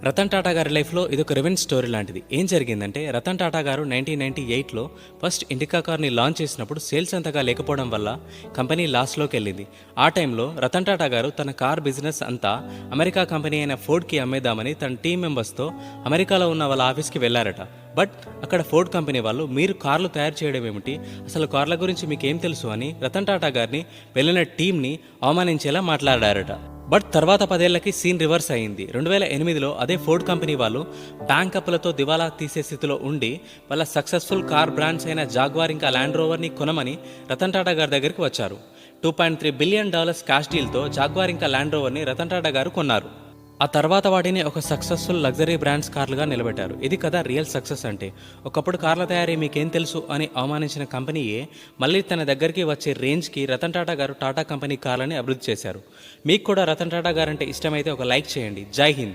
రతన్ టాటా గారి లైఫ్లో ఇదొక రివెంజ్ స్టోరీ లాంటిది. ఏం జరిగిందంటే రతన్ టాటా గారు 1998లో ఫస్ట్ ఇండికా కార్ని లాంచ్ చేసినప్పుడు సేల్స్ అంతగా లేకపోవడం వల్ల కంపెనీ లాస్లోకి వెళ్ళింది. ఆ టైంలో రతన్ టాటా గారు తన కార్ బిజినెస్ అంతా అమెరికా కంపెనీ అయిన ఫోర్డ్కి అమ్మేద్దామని తన టీం మెంబర్స్తో అమెరికాలో ఉన్న వాళ్ళ ఆఫీస్కి వెళ్లారట. బట్ అక్కడ ఫోర్డ్ కంపెనీ వాళ్ళు మీరు కార్లు తయారు చేయడం ఏమిటి, అసలు కార్ల గురించి మీకేం తెలుసు అని రతన్ టాటా గారిని వెళ్ళిన టీంని అవమానించేలా మాట్లాడారట. బట్ తర్వాత 10 ఏళ్లకి సీన్ రివర్స్ అయింది. 2008లో అదే ఫోర్డ్ కంపెనీ వాళ్ళు బ్యాంక్ అప్పులతో దివాలా తీసే స్థితిలో ఉండి వాళ్ళ సక్సెస్ఫుల్ కార్ బ్రాండ్స్ అయిన జాగ్వార్ ఇంకా ల్యాండ్ రోవర్ని కొనమని రతన్ టాటా గారి దగ్గరికి వచ్చారు. $2.3 బిలియన్ క్యాష్ డీల్తో జాగ్వార్ ఇంకా ల్యాండ్ రోవర్ని రతన్ టాటా గారు కొన్నారు. ఆ తర్వాత వాటిని ఒక సక్సెస్ఫుల్ లగ్జరీ బ్రాండ్స్ కార్లుగా నిలబెట్టారు. ఇది కదా రియల్ సక్సెస్ అంటే. ఒకప్పుడు కార్ల తయారీ మీకేం తెలుసు అని అవమానించిన కంపెనీయే మళ్ళీ తన దగ్గరికి వచ్చే రేంజ్కి రతన్ టాటా గారు టాటా కంపెనీ కార్లని అభివృద్ధి చేశారు. మీకు కూడా రతన్ టాటా గారు అంటే ఇష్టమైతే ఒక లైక్ చేయండి. జై హింద్.